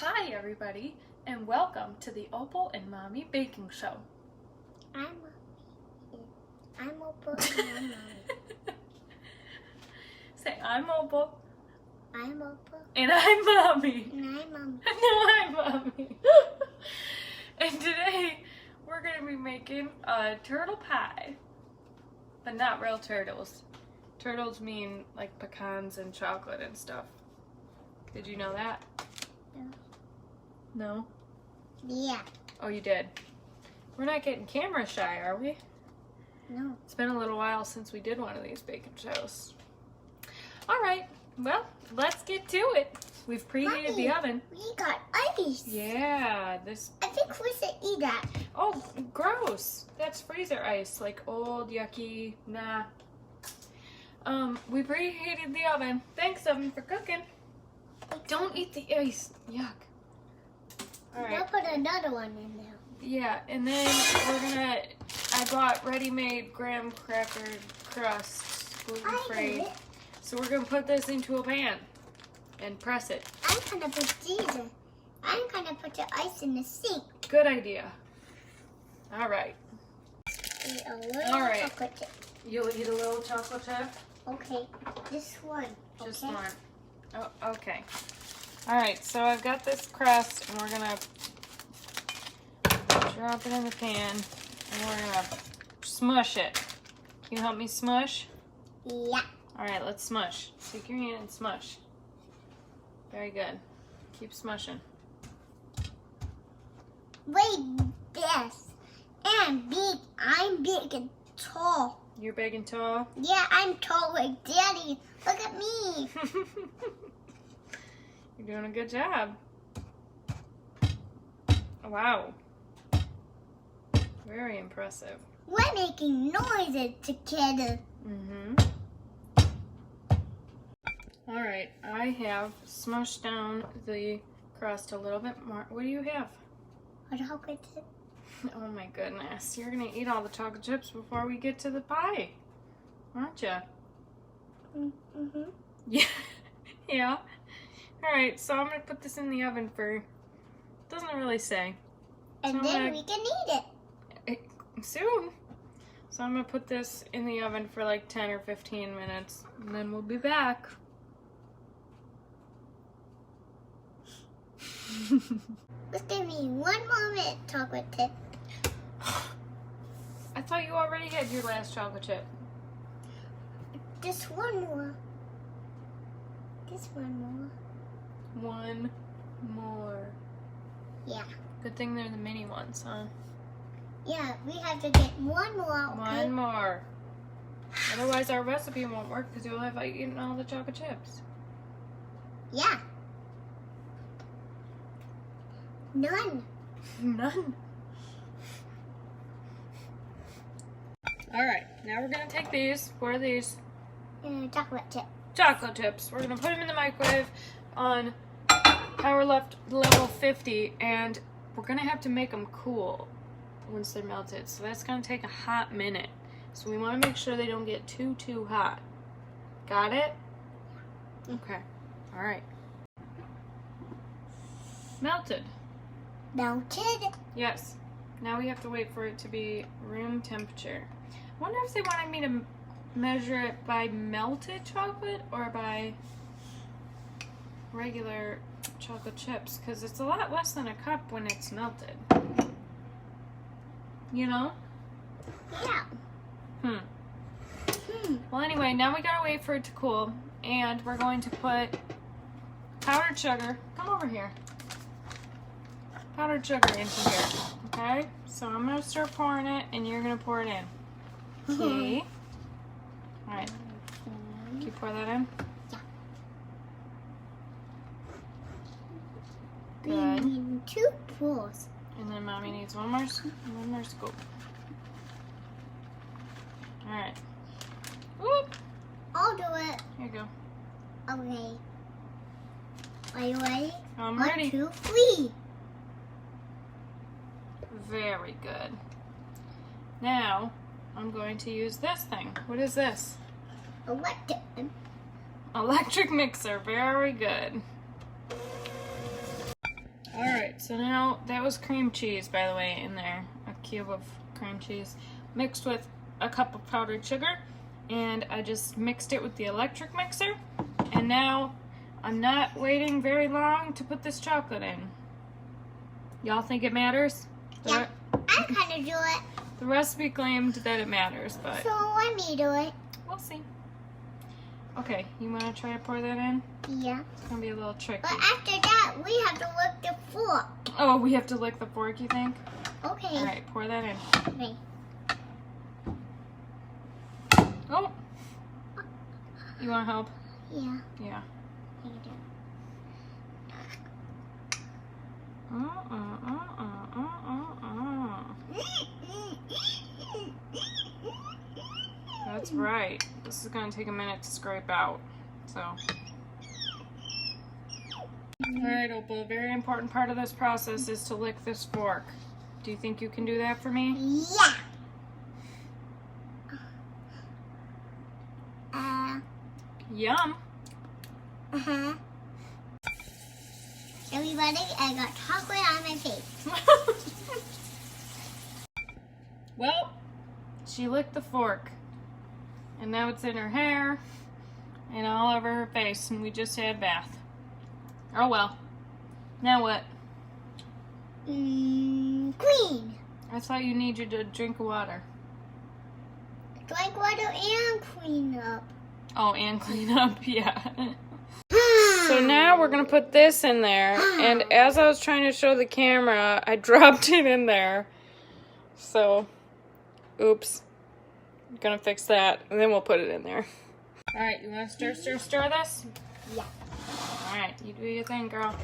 Hi everybody, and welcome to the Opal and Mommy Baking Show. I'm Opal and I'm Mommy. Say, I'm Opal. I'm Opal. And I'm Mommy. And I'm Mommy. No, I'm Mommy. And today, we're going to be making a turtle pie. But not real turtles. Turtles mean like pecans and chocolate and stuff. Did you know that? No? Yeah. Oh, you did? We're not getting camera shy, are we? No. It's been a little while since we did one of these baking shows. All right, well, let's get to it. We've preheated Mommy, the oven. We got ice. Yeah, this... I think we should eat that. Oh, gross. That's freezer ice, like old, yucky, nah. We preheated the oven. Thanks, oven, for cooking. Don't eat the ice. Yuck. All right. I'll put another one in there. Yeah, and then I bought ready-made graham cracker crusts, gluten-free. So we're gonna put this into a pan and press it. I'm gonna put the ice in the sink. Good idea. All right. Eat a little All right. chocolate chip. You'll eat a little chocolate chip? Okay, this one. Just okay? one. Oh, okay. All right, so I've got this crust, and we're gonna drop it in the pan, and we're gonna smush it. Can you help me smush? Yeah. All right, let's smush. Take your hand and smush. Very good. Keep smushing. Wait, this. And big. I'm big and tall. You're big and tall? Yeah, I'm tall like Daddy. Look at me. You're doing a good job. Wow. Very impressive. We're making noises together. Mm-hmm. All right, I have smushed down the crust a little bit more. What do you have? A chocolate chip. Oh my goodness, you're gonna eat all the chocolate chips before we get to the pie, aren't you? Mm-hmm. Yeah. Yeah. All right, so I'm gonna put this in the oven for, doesn't really say. And So then we can eat it. Soon. So I'm gonna put this in the oven for like 10 or 15 minutes, and then we'll be back. Just give me 1 moment, chocolate chip. I thought you already had your last chocolate chip. Just one more. Just one more. One more. Yeah. Good thing they're the mini ones, huh? Yeah, we have to get one more, okay? One more. Otherwise our recipe won't work because you'll have eaten all the chocolate chips. Yeah. None. None. Alright, now we're going to take these. What are these? Chocolate chip. Chocolate chips. We're going to put them in the microwave on power level 50, and we're going to have to make them cool once they're melted. So that's going to take a hot minute. So we want to make sure they don't get too hot. Got it? Okay. Alright. Melted. Melted. Yes. Now we have to wait for it to be room temperature. I wonder if they wanted me to measure it by melted chocolate or by regular chocolate chips, because it's a lot less than a cup when it's melted. You know? Yeah. Well, anyway, now we gotta wait for it to cool, and we're going to put powdered sugar. Come over here. Powdered sugar into here. Okay? So I'm gonna start pouring it, and you're gonna pour it in. Okay. All right. Can you pour that in? We Good. need 2 pours. And then Mommy needs one more scoop. All right. Whoop. I'll do it. Here you go. Okay. Are you ready? I'm 1, ready. 2, 3. Very good. Now I'm going to use this thing. What is this? Electric mixer. Very good. So now, that was cream cheese, by the way, in there. A cube of cream cheese mixed with a cup of powdered sugar. And I just mixed it with the electric mixer. And now, I'm not waiting very long to put this chocolate in. Y'all think it matters? Yeah, I kind of do it. The recipe claimed that it matters, but So let me do it. we'll see. Okay, you want to try to pour that in? Yeah. It's going to be a little tricky. But after that, we have to lick the fork. Oh, we have to lick the fork, you think? Okay. All right, pour that in. Okay. Oh! You want to help? Yeah. Yeah. I can do That's right. This is going to take a minute to scrape out. So. Alright, Opal, a very important part of this process is to lick this fork. Do you think you can do that for me? Yeah. Yum! Uh-huh. Everybody, I got chocolate on my face. Well, she licked the fork. And now it's in her hair and all over her face, and we just had a bath. Oh well. Now what? Clean. I thought you needed a drink of water. Drink water and clean up. Oh, and clean up, yeah. So now we're gonna put this in there, and as I was trying to show the camera, I dropped it in there. So, oops. Gonna fix that, and then we'll put it in there. Alright, you wanna stir this? Yeah. Alright, you do your thing, girl.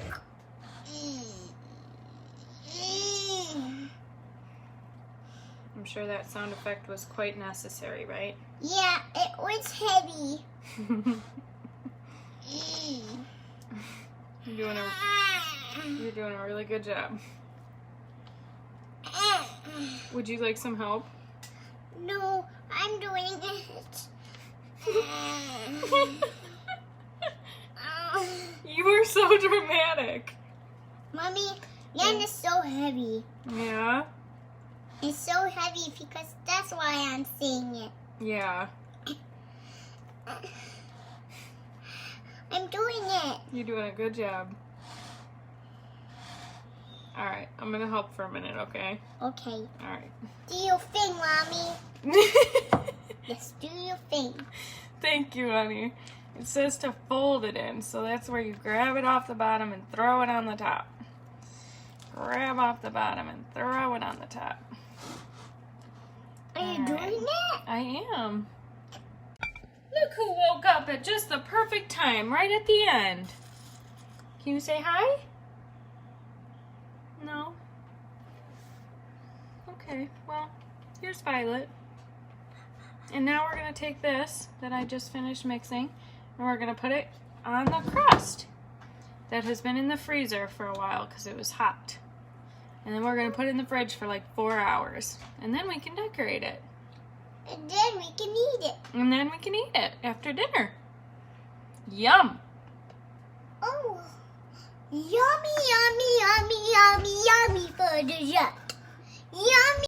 I'm sure that sound effect was quite necessary, right? Yeah, it was heavy. You're doing a really good job. Would you like some help? No, I'm doing it. You are so dramatic. Mommy, yarn is so heavy. Yeah? It's so heavy because that's why I'm saying it. Yeah. I'm doing it. You're doing a good job. Alright, I'm gonna help for a minute, okay? Okay. Alright. Do your thing, Mommy. Yes, do your thing. Thank you, honey. It says to fold it in, so that's where you grab it off the bottom and throw it on the top. Grab off the bottom and throw it on the top. Are you All doing right. it? I am. Look who woke up at just the perfect time, right at the end. Can you say hi? No? Okay, well, here's Violet. And now we're going to take this that I just finished mixing, and we're going to put it on the crust that has been in the freezer for a while because it was hot. And then we're going to put it in the fridge for like 4 hours. And then we can decorate it. And then we can eat it. And then we can eat it after dinner. Yum! Oh, yummy, yummy, yummy, yummy, yummy for dessert. Yummy.